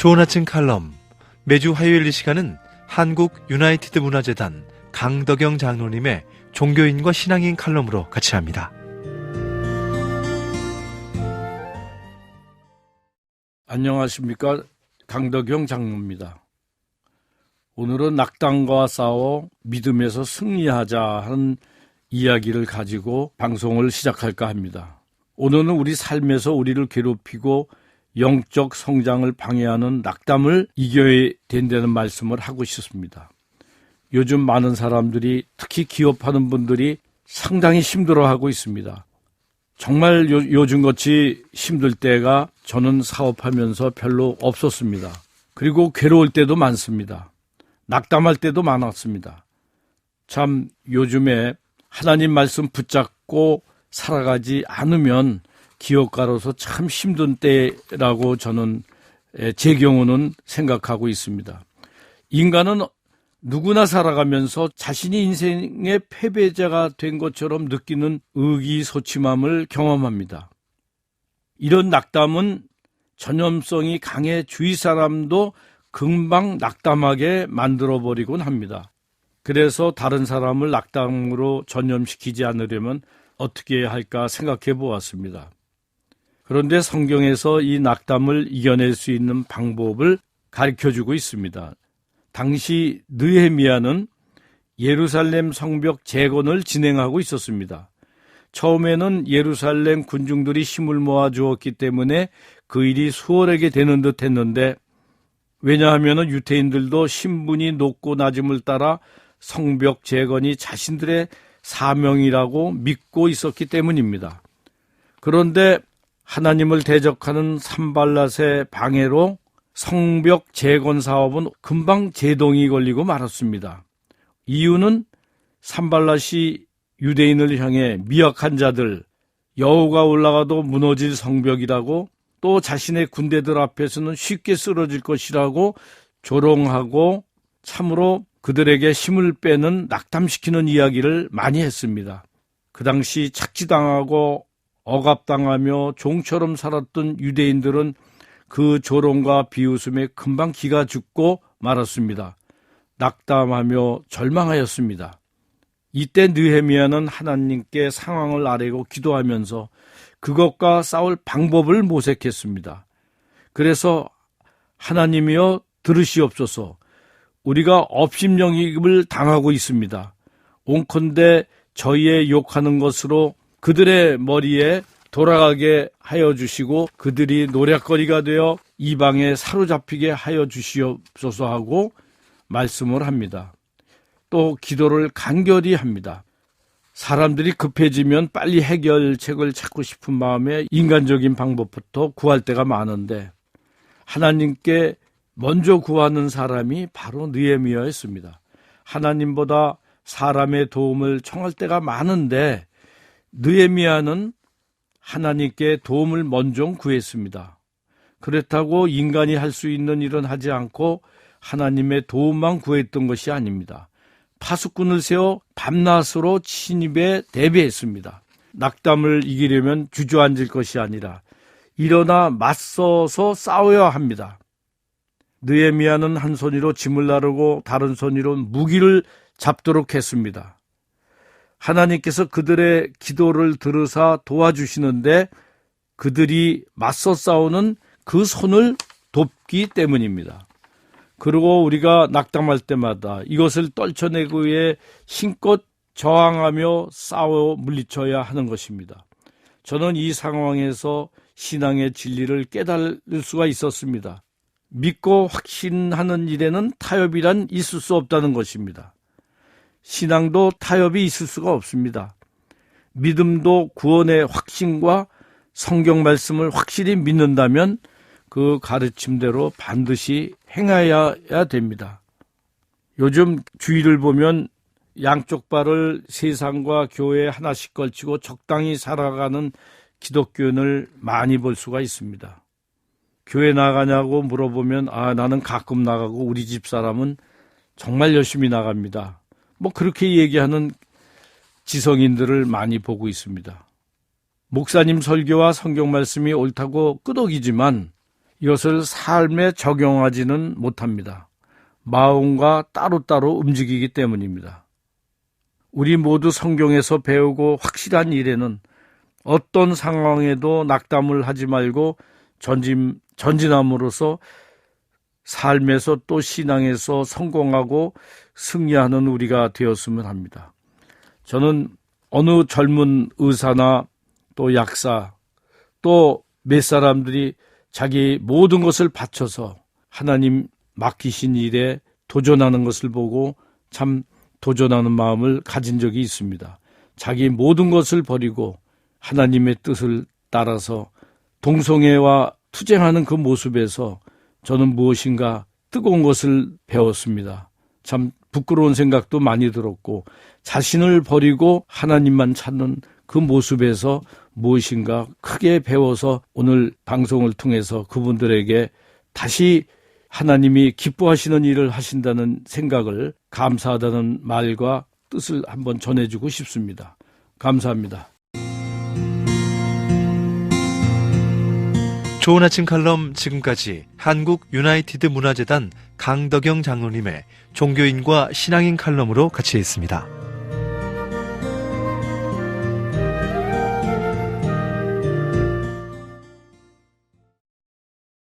좋은 아침 칼럼. 매주 화요일 이 시간은 한국 유나이티드 문화재단 강덕영 장로님의 종교인과 신앙인 칼럼으로 같이 합니다. 안녕하십니까. 강덕영 장로입니다. 오늘은 낙담과 싸워 믿음에서 승리하자 하는 이야기를 가지고 방송을 시작할까 합니다. 오늘은 우리 삶에서 우리를 괴롭히고 영적 성장을 방해하는 낙담을 이겨야 된다는 말씀을 하고 싶습니다. 요즘 많은 사람들이, 특히 기업하는 분들이 상당히 힘들어하고 있습니다. 정말 요즘같이 힘들 때가 저는 사업하면서 별로 없었습니다. 그리고 괴로울 때도 많습니다. 낙담할 때도 많았습니다. 참 요즘에 하나님 말씀 붙잡고 살아가지 않으면 기업가로서 참 힘든 때라고 저는 제 경우는 생각하고 있습니다. 인간은 누구나 살아가면서 자신이 인생의 패배자가 된 것처럼 느끼는 의기소침함을 경험합니다. 이런 낙담은 전염성이 강해 주위 사람도 금방 낙담하게 만들어버리곤 합니다. 그래서 다른 사람을 낙담으로 전염시키지 않으려면 어떻게 해야 할까 생각해 보았습니다. 그런데 성경에서 이 낙담을 이겨낼 수 있는 방법을 가르쳐주고 있습니다. 당시 느헤미야는 예루살렘 성벽 재건을 진행하고 있었습니다. 처음에는 예루살렘 군중들이 힘을 모아 주었기 때문에 그 일이 수월하게 되는 듯 했는데, 왜냐하면 유대인들도 신분이 높고 낮음을 따라 성벽 재건이 자신들의 사명이라고 믿고 있었기 때문입니다. 그런데 하나님을 대적하는 산발랏의 방해로 성벽 재건 사업은 금방 제동이 걸리고 말았습니다. 이유는 산발랏이 유대인을 향해 미약한 자들, 여호가 올라가도 무너질 성벽이라고, 또 자신의 군대들 앞에서는 쉽게 쓰러질 것이라고 조롱하고 참으로 그들에게 힘을 빼는 낙담시키는 이야기를 많이 했습니다. 그 당시 착취당하고 억압당하며 종처럼 살았던 유대인들은 그 조롱과 비웃음에 금방 기가 죽고 말았습니다. 낙담하며 절망하였습니다. 이때 느헤미야는 하나님께 상황을 아뢰고 기도하면서 그것과 싸울 방법을 모색했습니다. 그래서 하나님이여 들으시옵소서, 우리가 업심영입을 당하고 있습니다. 온컨대 저희의 욕하는 것으로 그들의 머리에 돌아가게 하여 주시고 그들이 노략거리가 되어 이방에 사로잡히게 하여 주시옵소서 하고 말씀을 합니다. 또 기도를 간결히 합니다. 사람들이 급해지면 빨리 해결책을 찾고 싶은 마음에 인간적인 방법부터 구할 때가 많은데, 하나님께 먼저 구하는 사람이 바로 느헤미야였습니다. 하나님보다 사람의 도움을 청할 때가 많은데 느헤미야는 하나님께 도움을 먼저 구했습니다. 그렇다고 인간이 할 수 있는 일은 하지 않고 하나님의 도움만 구했던 것이 아닙니다. 파수꾼을 세워 밤낮으로 침입에 대비했습니다. 낙담을 이기려면 주저앉을 것이 아니라 일어나 맞서서 싸워야 합니다. 느헤미야는 한 손으로 짐을 나르고 다른 손으로 무기를 잡도록 했습니다. 하나님께서 그들의 기도를 들으사 도와주시는데 그들이 맞서 싸우는 그 손을 돕기 때문입니다. 그리고 우리가 낙담할 때마다 이것을 떨쳐내기 위해 힘껏 저항하며 싸워 물리쳐야 하는 것입니다. 저는 이 상황에서 신앙의 진리를 깨달을 수가 있었습니다. 믿고 확신하는 일에는 타협이란 있을 수 없다는 것입니다. 신앙도 타협이 있을 수가 없습니다. 믿음도 구원의 확신과 성경 말씀을 확실히 믿는다면 그 가르침대로 반드시 행해야 됩니다. 요즘 주위를 보면 양쪽 발을 세상과 교회에 하나씩 걸치고 적당히 살아가는 기독교인을 많이 볼 수가 있습니다. 교회 나가냐고 물어보면 나는 가끔 나가고 우리 집 사람은 정말 열심히 나갑니다. 그렇게 얘기하는 지성인들을 많이 보고 있습니다. 목사님 설교와 성경 말씀이 옳다고 끄덕이지만 이것을 삶에 적용하지는 못합니다. 마음과 따로따로 움직이기 때문입니다. 우리 모두 성경에서 배우고 확실한 일에는 어떤 상황에도 낙담을 하지 말고 전진함으로써 삶에서 또 신앙에서 성공하고 승리하는 우리가 되었으면 합니다. 저는 어느 젊은 의사나 또 약사 또 몇 사람들이 자기 모든 것을 바쳐서 하나님 맡기신 일에 도전하는 것을 보고 참 도전하는 마음을 가진 적이 있습니다. 자기 모든 것을 버리고 하나님의 뜻을 따라서 동성애와 투쟁하는 그 모습에서 저는 무엇인가 뜨거운 것을 배웠습니다. 참 부끄러운 생각도 많이 들었고 자신을 버리고 하나님만 찾는 그 모습에서 무엇인가 크게 배워서 오늘 방송을 통해서 그분들에게 다시 하나님이 기뻐하시는 일을 하신다는 생각을 감사하다는 말과 뜻을 한번 전해주고 싶습니다. 감사합니다. 좋은 아침 칼럼 지금까지 한국 유나이티드 문화재단 강덕영 장로님의 종교인과 신앙인 칼럼으로 같이 했습니다.